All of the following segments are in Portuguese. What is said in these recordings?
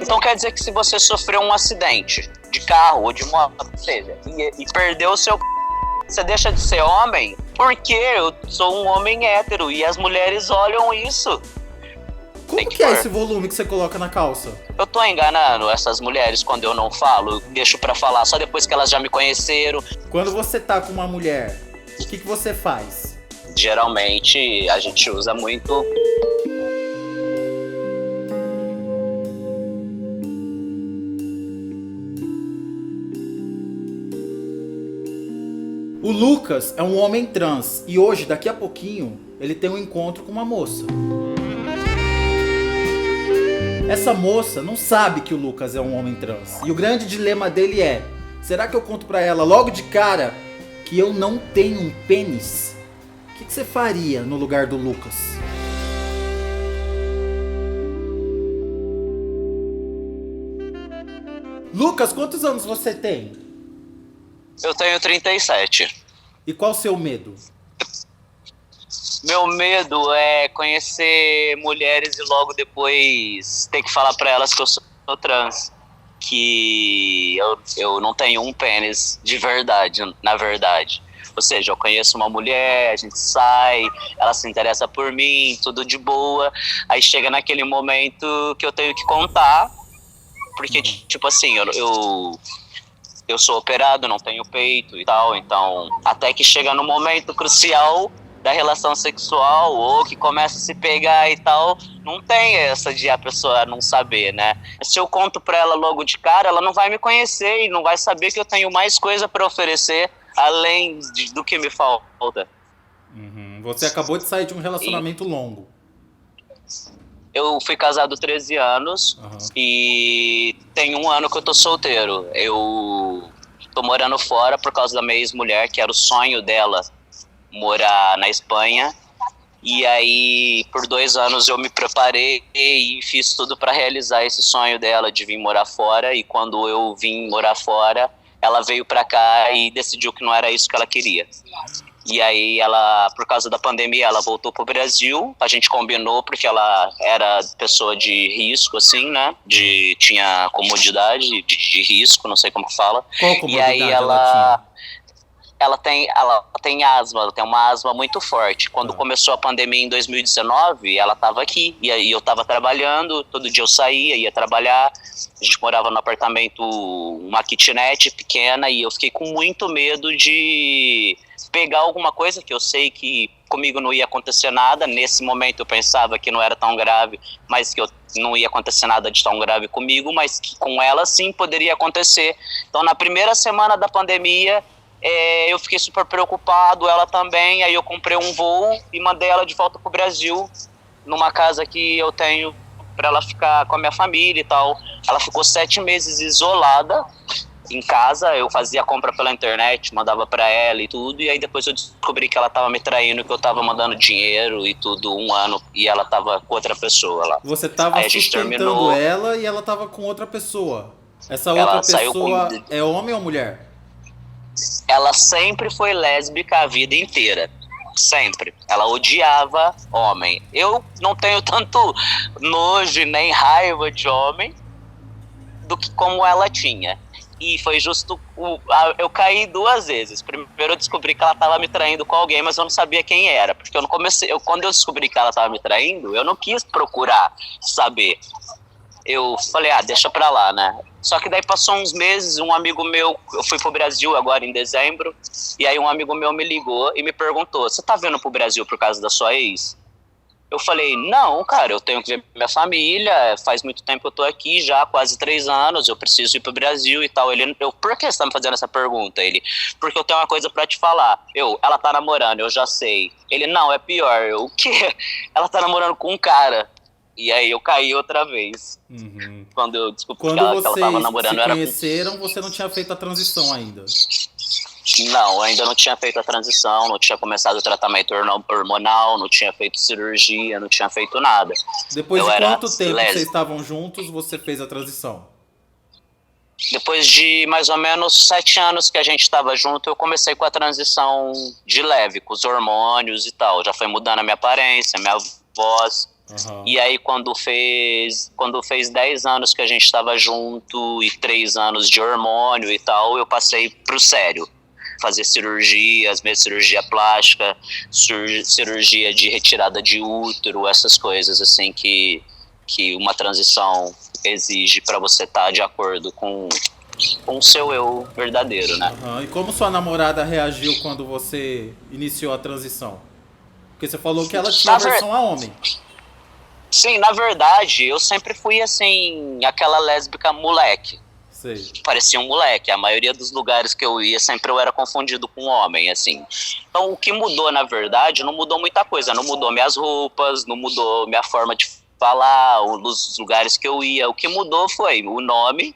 Então quer dizer que se você sofreu um acidente de carro ou de moto, ou seja, e perdeu o seu você deixa de ser homem? Porque eu sou um homem hétero e as mulheres olham isso. Como que é esse volume que você coloca na calça? Eu tô enganando essas mulheres quando eu não falo, eu deixo pra falar só depois que elas já me conheceram. Quando você tá com uma mulher, o que você faz? Geralmente a gente usa muito. O Lucas é um homem trans e hoje, daqui a pouquinho, ele tem um encontro com uma moça. Essa moça não sabe que o Lucas é um homem trans. E o grande dilema dele é: será que eu conto pra ela logo de cara que eu não tenho um pênis? O que você faria no lugar do Lucas? Lucas, quantos anos você tem? Eu tenho 37. E qual o seu medo? Meu medo é conhecer mulheres e logo depois ter que falar pra elas que eu sou trans. Que eu não tenho um pênis de verdade, na verdade. Ou seja, eu conheço uma mulher, a gente sai, ela se interessa por mim, tudo de boa. Aí chega naquele momento que eu tenho que contar, porque, tipo assim, eu sou operado, não tenho peito e tal, então até que chega no momento crucial da relação sexual ou que começa a se pegar e tal, não tem essa de a pessoa não saber, né? Se eu conto pra ela logo de cara, ela não vai me conhecer e não vai saber que eu tenho mais coisa pra oferecer além do que me falta. Você acabou de sair de um relacionamento longo. Eu fui casado 13 anos e tem 1 ano que eu tô solteiro. Eu tô morando fora por causa da minha ex-mulher, que era o sonho dela morar na Espanha. E aí, por 2 anos eu me preparei e fiz tudo para realizar esse sonho dela de vir morar fora. E quando eu vim morar fora, ela veio para cá e decidiu que não era isso que ela queria. E aí ela, por causa da pandemia, ela voltou pro Brasil. A gente combinou porque ela era pessoa de risco, assim, né? Tinha comodidade de risco, não sei como que fala. Qual comodidade e aí ela tem asma, ela tem uma asma muito forte. Quando começou a pandemia em 2019, ela estava aqui. E aí eu estava trabalhando, todo dia eu saía, ia trabalhar. A gente morava no apartamento, uma kitnet pequena, e eu fiquei com muito medo de pegar alguma coisa, que eu sei que comigo não ia acontecer nada. Nesse momento eu pensava que não era tão grave, mas que não ia acontecer nada de tão grave comigo, mas que com ela sim poderia acontecer. Então na primeira semana da pandemia, eu fiquei super preocupado, ela também. Aí eu comprei um voo e mandei ela de volta pro Brasil, numa casa que eu tenho para ela ficar com a minha família e tal. Ela ficou 7 meses isolada em casa. Eu fazia compra pela internet, mandava para ela e tudo, e aí depois eu descobri que ela tava me traindo, que eu tava mandando dinheiro e tudo 1 ano, e ela tava com outra pessoa lá. Você tava sustentando ela e ela tava com outra pessoa. Essa outra pessoa é homem ou mulher? Ela sempre foi lésbica a vida inteira. Sempre. Ela odiava homem. Eu não tenho tanto nojo nem raiva de homem do que como ela tinha. E foi justo, eu caí 2 vezes. Primeiro eu descobri que ela estava me traindo com alguém, mas eu não sabia quem era. Porque eu não comecei, quando eu descobri que ela estava me traindo, eu não quis procurar saber. Eu falei, deixa pra lá, né? Só que daí passou uns meses, um amigo meu, eu fui pro Brasil agora em dezembro, e aí um amigo meu me ligou e me perguntou: você tá vindo pro Brasil por causa da sua ex? Eu falei, não, cara, eu tenho que ver minha família, faz muito tempo que eu tô aqui, já quase 3 anos, eu preciso ir pro Brasil e tal. Por que você tá me fazendo essa pergunta? Ele, porque eu tenho uma coisa pra te falar. Ela tá namorando, eu já sei. Ele, não, é pior. O quê? Ela tá namorando com um cara. E aí eu caí outra vez. Quando eu descobri que ela tava namorando. Quando vocês se conheceram, você não tinha feito a transição ainda? Não, ainda não tinha feito a transição, não tinha começado o tratamento hormonal, não tinha feito cirurgia, não tinha feito nada. Depois de quanto tempo vocês estavam juntos, você fez a transição? Depois de mais ou menos 7 anos que a gente estava junto, eu comecei com a transição de leve, com os hormônios e tal. Já foi mudando a minha aparência, a minha voz. Aham. E aí, quando fez 10 anos que a gente estava junto e 3 anos de hormônio e tal, eu passei pro sério. Fazer cirurgias, mesmo cirurgia plástica, cirurgia de retirada de útero, essas coisas assim que uma transição exige para você estar de acordo com o seu eu verdadeiro, né? Aham. E como sua namorada reagiu quando você iniciou a transição? Porque você falou que ela tinha Na ver- aversão a homem. Sim, na verdade, eu sempre fui assim, aquela lésbica moleque. Sei. Parecia um moleque. A maioria dos lugares que eu ia, sempre eu era confundido com homem, assim. Então, o que mudou, na verdade, não mudou muita coisa. Não mudou minhas roupas, não mudou minha forma de falar, os lugares que eu ia. O que mudou foi o nome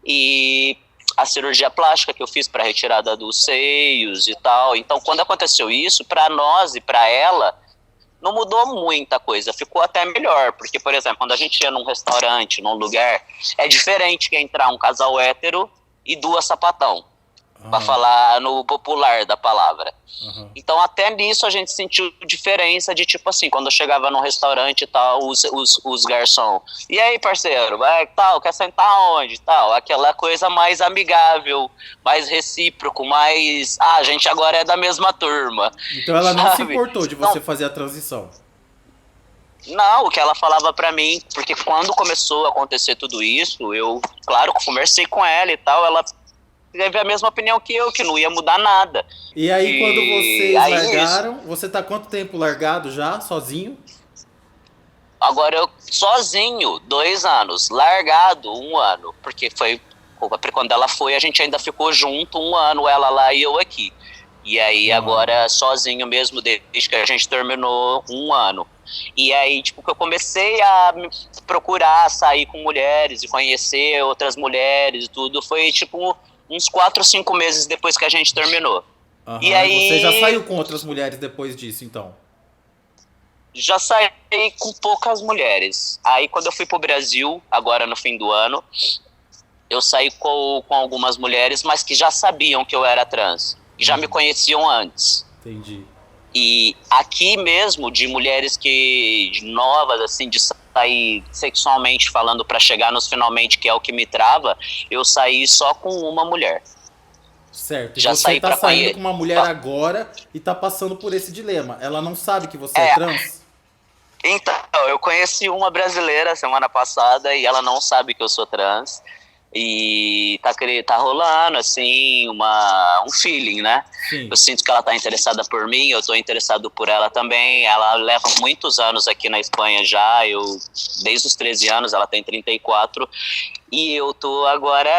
e a cirurgia plástica que eu fiz para retirada dos seios e tal. Então, quando aconteceu isso, para nós e para ela, não mudou muita coisa, ficou até melhor, porque, por exemplo, quando a gente ia num restaurante, num lugar, é diferente que entrar um casal hétero e duas sapatão, pra falar no popular da palavra. Aham. Então, até nisso a gente sentiu diferença de, tipo assim, quando eu chegava num restaurante e tal, os garçom, e aí, parceiro, vai, tal, quer sentar onde, tal, aquela coisa mais amigável, mais recíproco, mais, a gente agora é da mesma turma. Então ela não se Sabe? importou de você fazer a transição. Não, o que ela falava pra mim, porque quando começou a acontecer tudo isso, eu, claro, conversei com ela e tal, ela teve a mesma opinião que eu, que não ia mudar nada. E aí, quando vocês aí, largaram, você tá quanto tempo largado já, sozinho? Agora eu sozinho, 2 anos, largado 1 ano, porque foi quando ela foi, a gente ainda ficou junto 1 ano, ela lá e eu aqui. E aí agora sozinho mesmo, desde que a gente terminou 1 ano. E aí, tipo, que eu comecei a procurar sair com mulheres e conhecer outras mulheres e tudo, foi tipo uns 4 ou 5 meses depois que a gente terminou. Aham. E aí Você já saiu com outras mulheres depois disso, então? já saí com poucas mulheres. Aí quando eu fui pro Brasil, agora no fim do ano, eu saí com algumas mulheres, mas que já sabiam que eu era trans, que já me conheciam antes. Entendi. E aqui mesmo, de mulheres que novas, assim, de sair sexualmente falando pra chegar nos finalmente, que é o que me trava, eu saí só com uma mulher. Certo. E Já você saí tá pra saindo com uma mulher agora e tá passando por esse dilema. Ela não sabe que você é trans? Então, eu conheci uma brasileira semana passada e ela não sabe que eu sou trans. E tá rolando, assim, um feeling, né? Sim. Eu sinto que ela tá interessada por mim, eu tô interessado por ela também. Ela leva muitos anos aqui na Espanha já, desde os 13 anos, ela tem 34. E eu tô agora,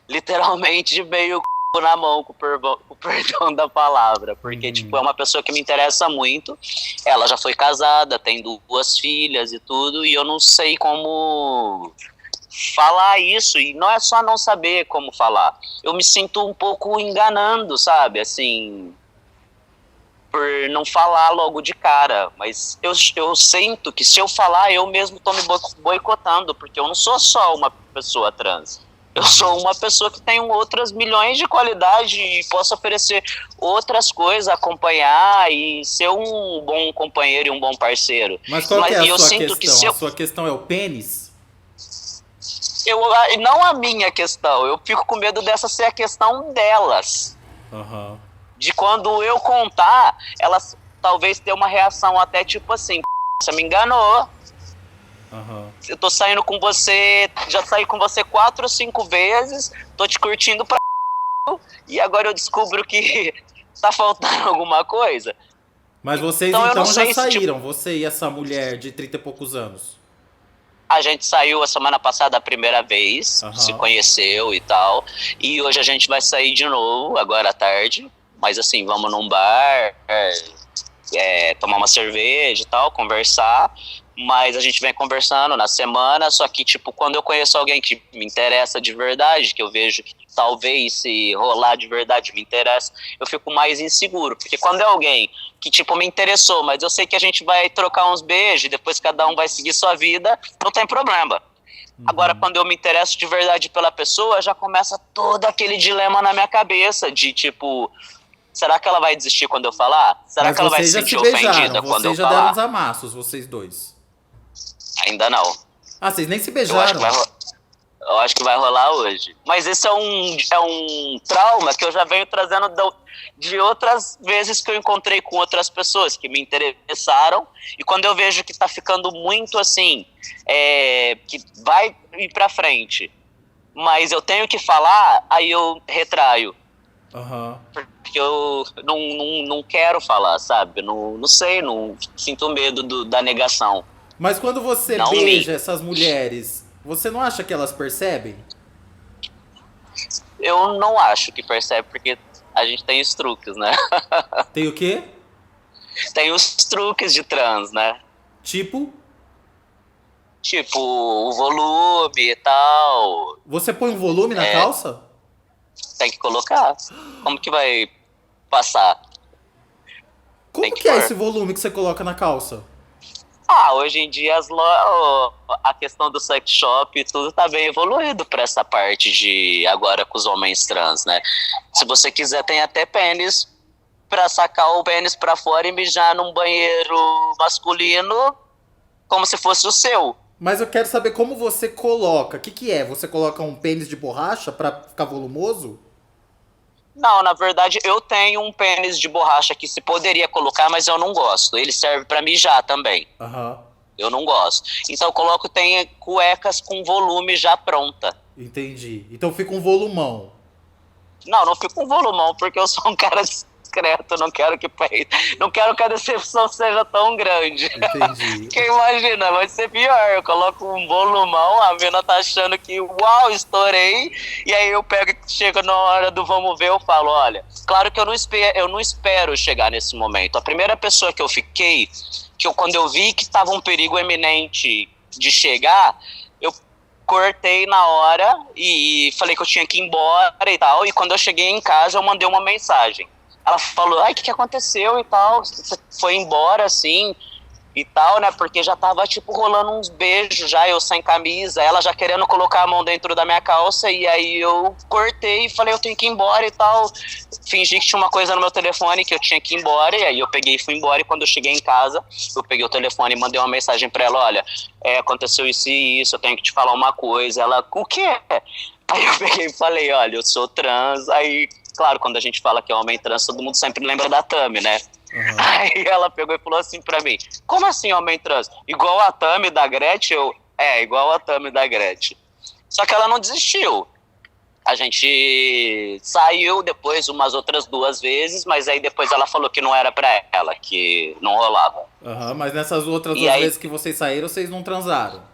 literalmente, de meio na mão, com o perdão da palavra. Porque, tipo, é uma pessoa que me interessa muito. Ela já foi casada, tem 2 filhas e tudo, e eu não sei como falar isso, e não é só não saber como falar. Eu me sinto um pouco enganando, sabe, assim, por não falar logo de cara, mas eu sinto que se eu falar, eu mesmo tô me boicotando, porque eu não sou só uma pessoa trans. Eu sou uma pessoa que tem outras milhões de qualidades e posso oferecer outras coisas, acompanhar e ser um bom companheiro e um bom parceiro. Mas qual que é a eu sua sinto questão? que A sua questão é o pênis? não a minha questão, eu fico com medo dessa ser a questão delas. Aham. De quando eu contar, elas talvez ter uma reação até tipo assim, você me enganou. Aham. Eu tô saindo com você, já saí com você 4 ou 5 vezes, tô te curtindo pra e agora eu descubro que tá faltando alguma coisa. Mas vocês Então, eu então não já sei se, saíram, você e essa mulher de 30 e poucos anos? A gente saiu a semana passada a primeira vez, se conheceu e tal. E hoje a gente vai sair de novo, agora à tarde. Mas assim, vamos num bar, tomar uma cerveja e tal, conversar. Mas a gente vem conversando na semana, só que, tipo, quando eu conheço alguém que me interessa de verdade, que eu vejo que talvez se rolar de verdade me interessa, eu fico mais inseguro. Porque quando é alguém que, tipo, me interessou, mas eu sei que a gente vai trocar uns beijos, depois cada um vai seguir sua vida, não tem problema. Agora, quando eu me interesso de verdade pela pessoa, já começa todo aquele dilema na minha cabeça, de, tipo, será que ela vai desistir quando eu falar? Será Mas que ela vai vocês se já sentir se beijaram, ofendida quando eu vocês já deram falar? uns amassos, vocês dois. Ainda não. Ah, vocês nem se Eu acho beijaram. que eu acho que vai rolar hoje. Mas esse é um trauma que eu já venho trazendo de outras vezes que eu encontrei com outras pessoas que me interessaram. E quando eu vejo que tá ficando muito assim, que vai ir pra frente, mas eu tenho que falar, aí eu retraio. Aham. Porque eu não quero falar, sabe? Não sei, não sinto medo da negação. Mas quando você Não beija me. essas mulheres, você não acha que elas percebem? Eu não acho que percebe, porque a gente tem os truques, né? Tem o quê? Tem os truques de trans, né? Tipo, Tipo, o volume e tal. você põe um volume na calça? Tem que colocar. Como que vai passar? Tem Como que que é pôr. esse volume que você coloca na calça? Hoje em dia a questão do sex shop e tudo tá bem evoluído pra essa parte de agora com os homens trans, né? Se você quiser, tem até pênis pra sacar o pênis pra fora e mijar num banheiro masculino como se fosse o seu. Mas eu quero saber como você coloca. O que que é? Você coloca um pênis de borracha pra ficar volumoso? Não, na verdade eu tenho um pênis de borracha que se poderia colocar, mas eu não gosto. Ele serve pra mijar também. Aham, Eu não gosto. Então eu coloco, tem cuecas com volume já pronta. entendi. Então fica um volumão. Não fico com volumão, porque eu sou um cara discreto, não quero que a decepção seja tão grande. Entendi. Porque imagina, vai ser pior, eu coloco um volumão, a mina tá achando que, uau, estourei, e aí eu pego, chega na hora do vamos ver, eu falo, olha, claro que eu não espero chegar nesse momento. A primeira pessoa que eu fiquei, quando eu vi que tava um perigo eminente de chegar, eu cortei na hora e falei que eu tinha que ir embora e tal. E quando eu cheguei em casa, eu mandei uma mensagem. Ela falou, ai, o que aconteceu e tal? Você foi embora, assim, e tal, né? Porque já tava, tipo, rolando uns beijos já, eu sem camisa, ela já querendo colocar a mão dentro da minha calça, e aí eu cortei e falei, eu tenho que ir embora e tal. Fingi que tinha uma coisa no meu telefone que eu tinha que ir embora, e aí eu peguei e fui embora, e quando eu cheguei em casa, eu peguei o telefone e mandei uma mensagem pra ela, olha, aconteceu isso e isso, eu tenho que te falar uma coisa. Ela, o quê? Aí eu peguei e falei, olha, eu sou trans, aí, claro, quando a gente fala que é homem trans, todo mundo sempre lembra da Tami, né? Aham. Aí ela pegou e falou assim pra mim, como assim homem trans? Igual a Tami da Gretchen? Igual a Tami da Gretchen. Só que ela não desistiu. A gente saiu depois umas outras 2 vezes, mas aí depois ela falou que não era pra ela, que não rolava. Aham, mas nessas outras E 2 aí- vezes que vocês saíram, vocês não transaram.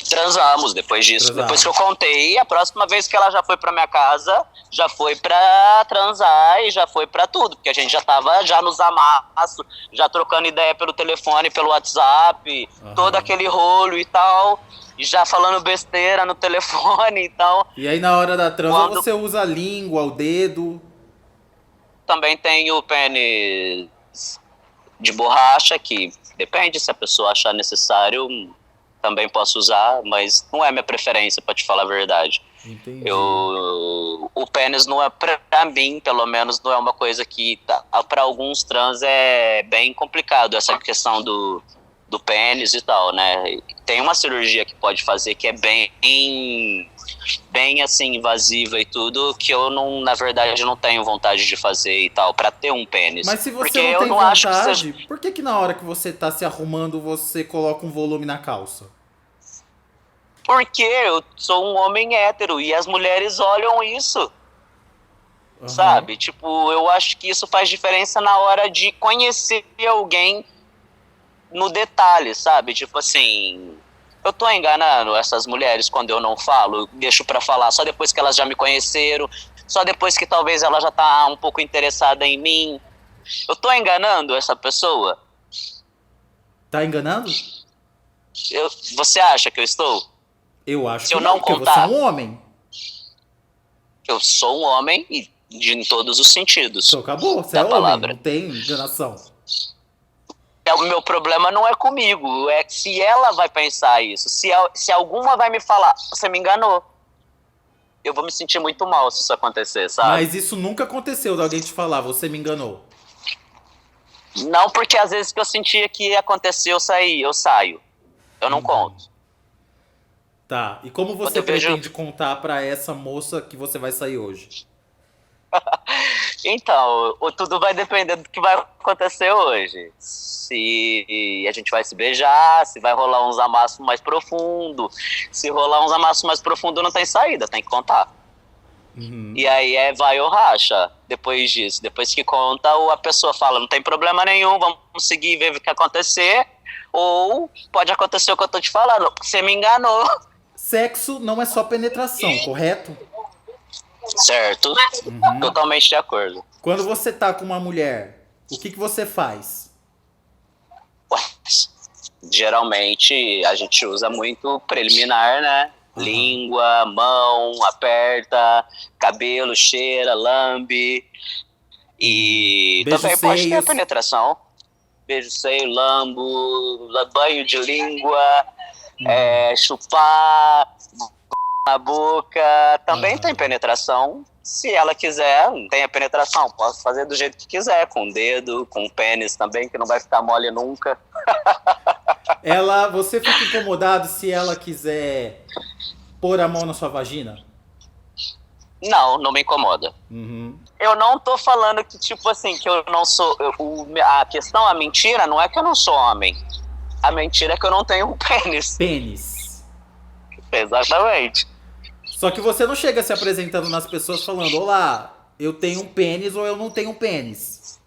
Transamos depois disso. Transaram. Depois que eu contei, a próxima vez que ela já foi pra minha casa, já foi pra transar e já foi pra tudo. Porque a gente já tava já nos amassos, já trocando ideia pelo telefone, pelo WhatsApp, Aham. todo aquele rolo e tal. E já falando besteira no telefone e tal. E aí na hora da transa Quando- você usa a língua, o dedo. Também tem o pênis de borracha, que depende se a pessoa achar necessário, também posso usar, mas não é minha preferência, pra te falar a verdade. Entendi. O pênis não é, pra mim, pelo menos, não é uma coisa que, pra alguns trans é bem complicado, essa questão do pênis e tal, né? Tem uma cirurgia que pode fazer que é bem assim, invasiva e tudo, que eu não, na verdade, não tenho vontade de fazer e tal, pra ter um pênis. Mas se você Porque não eu tem não acho que vontade, seja... por que que na hora que você tá se arrumando, você coloca um volume na calça? Porque eu sou um homem hétero e as mulheres olham isso. Aham. Sabe? Tipo, eu acho que isso faz diferença na hora de conhecer alguém no detalhe, sabe? Tipo assim, eu tô enganando essas mulheres quando eu não falo, deixo pra falar só depois que elas já me conheceram, só depois que talvez ela já tá um pouco interessada em mim. Eu tô enganando essa pessoa? Tá enganando? Você acha que eu estou? Eu acho Se que eu não porque contar- você é um homem. Eu sou um homem e em todos os sentidos. Então acabou, você Da é homem, palavra. não tem enganação. O meu problema não é comigo, é se ela vai pensar isso. Se alguma vai me falar, você me enganou, eu vou me sentir muito mal se isso acontecer, sabe? Mas isso nunca aconteceu de alguém te falar, você me enganou. Não, porque às vezes que eu sentia que ia acontecer, eu saio. Eu não conto. Tá, e como você pretende contar pra essa moça que você vai sair hoje? Então, tudo vai depender do que vai acontecer hoje. Se a gente vai se beijar, se vai rolar uns amassos mais profundo. Se rolar uns amassos mais profundo, não tem saída, tem que contar. E aí vai ou racha depois disso. Depois que conta, a pessoa fala, não tem problema nenhum, vamos seguir e ver o que acontecer. Ou pode acontecer o que eu tô te falando, você me enganou. Sexo não é só penetração, correto? Certo, totalmente de acordo. Quando você tá com uma mulher, o que você faz? Geralmente a gente usa muito preliminar, né? Língua, mão, aperta, cabelo, cheira, lambe. E beijo também pode ter seios. Penetração. Beijo seio, lambo, banho de língua, chupar na boca. Também tem penetração. Se ela quiser, tem a penetração. Posso fazer do jeito que quiser, com o dedo, com o pênis também, que não vai ficar mole nunca. Você fica incomodado se ela quiser pôr a mão na sua vagina? Não me incomoda. Eu não tô falando que, tipo assim, que eu não sou... a questão, a mentira, não é que eu não sou homem. A mentira é que eu não tenho um pênis. Pênis. Exatamente. Só que você não chega se apresentando nas pessoas falando, olá, eu tenho um pênis ou eu não tenho um pênis.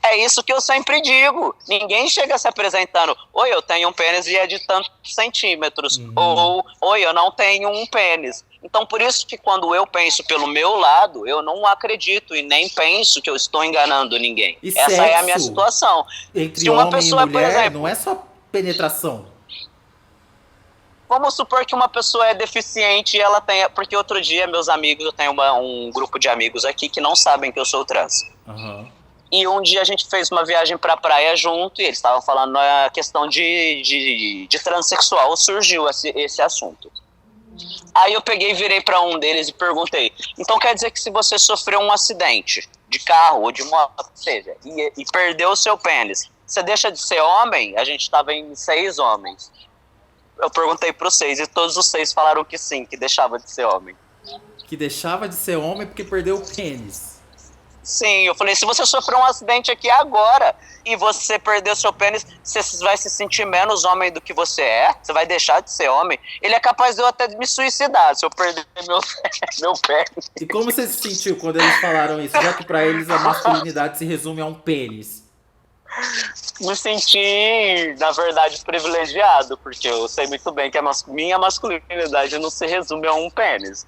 É isso que eu sempre digo. Ninguém chega se apresentando, oi, eu tenho um pênis e é de tantos centímetros. Ou, oi, eu não tenho um pênis. Então, por isso que quando eu penso pelo meu lado, eu não acredito e nem penso que eu estou enganando ninguém. E essa sexo, é a minha situação. Entre se uma homem pessoa, e mulher, por exemplo, não é só penetração. Vamos supor que uma pessoa é deficiente e ela tem... Porque outro dia, meus amigos, eu tenho um grupo de amigos aqui que não sabem que eu sou trans. E um dia a gente fez uma viagem pra praia junto e eles estavam falando a questão de transexual. Surgiu esse assunto. Aí eu peguei e virei pra um deles e perguntei, então quer dizer que se você sofreu um acidente de carro ou de moto, seja, e perdeu o seu pênis, você deixa de ser homem? A gente tava em 6 homens. Eu perguntei pros 6 e todos os 6 falaram que sim, que deixava de ser homem. Que deixava de ser homem porque perdeu o pênis. Sim, eu falei, se você sofreu um acidente aqui agora e você perdeu seu pênis, você vai se sentir menos homem do que você é? Você vai deixar de ser homem? Ele é capaz de eu até me suicidar se eu perder meu pênis. E como você se sentiu quando eles falaram isso? Já que pra eles a masculinidade se resume a um pênis. Me senti, na verdade, privilegiado, porque eu sei muito bem que minha masculinidade não se resume a um pênis.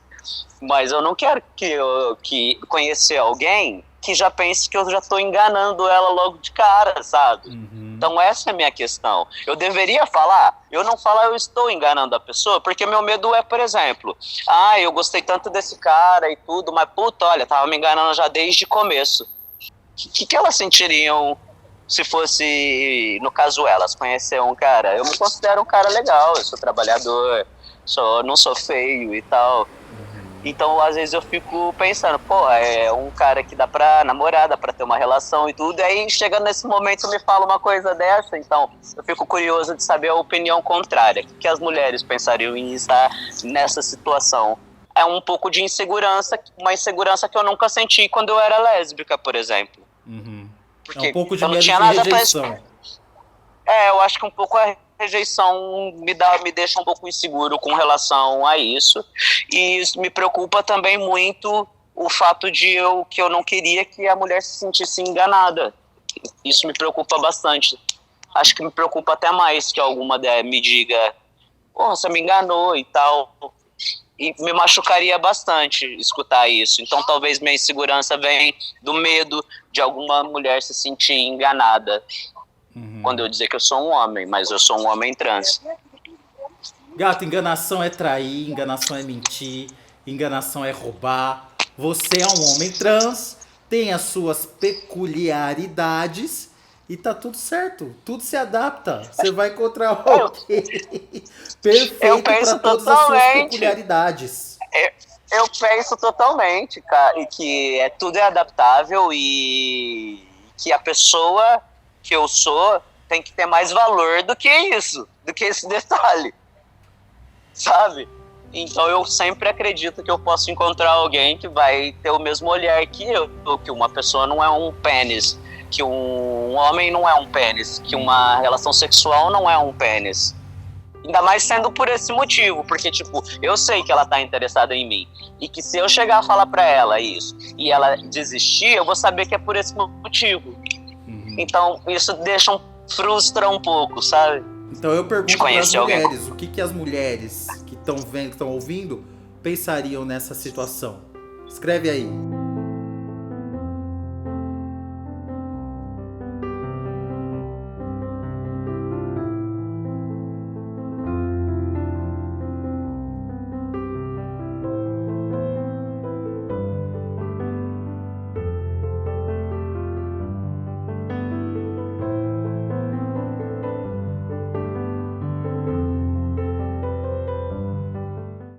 Mas eu não quero que conhecer alguém que já pense que eu já estou enganando ela logo de cara, sabe? Então essa é a minha questão. Eu deveria falar? Eu não falo eu estou enganando a pessoa, porque meu medo é, por exemplo, eu gostei tanto desse cara e tudo, mas puta, olha, tava me enganando já desde o começo. O que elas sentiriam se fosse, no caso elas, conhecer um cara? Eu me considero um cara legal, eu sou trabalhador, não sou feio e tal. Então, às vezes eu fico pensando, é um cara que dá pra namorar, dá pra ter uma relação e tudo, e aí chega nesse momento me fala uma coisa dessa, então eu fico curioso de saber a opinião contrária. O que as mulheres pensariam em estar nessa situação? É um pouco de insegurança, uma insegurança que eu nunca senti quando eu era lésbica, por exemplo. Porque é um pouco de medo de rejeição. Eu acho que um pouco a rejeição me deixa um pouco inseguro com relação a isso. E isso me preocupa também muito o fato que eu não queria que a mulher se sentisse enganada. Isso me preocupa bastante. Acho que me preocupa até mais que alguma me diga, você me enganou e tal. E me machucaria bastante escutar isso. Então talvez minha insegurança venha do medo de alguma mulher se sentir enganada. Quando eu dizer que eu sou um homem, mas eu sou um homem trans. Gato, enganação é trair, enganação é mentir, enganação é roubar. Você é um homem trans, tem as suas peculiaridades e tá tudo certo. Tudo se adapta. Você vai encontrar alguém perfeito para todas as suas peculiaridades. Eu penso totalmente, cara, e que tudo é adaptável e que a pessoa que eu sou tem que ter mais valor do que isso. do que esse detalhe, sabe? Então eu sempre acredito que eu posso encontrar alguém que vai ter o mesmo olhar que eu, que uma pessoa não é um pênis, que um homem não é um pênis, que uma relação sexual não é um pênis. Ainda mais sendo por esse motivo, porque, tipo, eu sei que ela tá interessada em mim, e que se eu chegar a falar pra ela isso, e ela desistir, eu vou saber que é por esse motivo. Então, isso frustra um pouco, sabe? Então eu pergunto para as mulheres, o que as mulheres que estão vendo, que estão ouvindo, pensariam nessa situação? Escreve aí.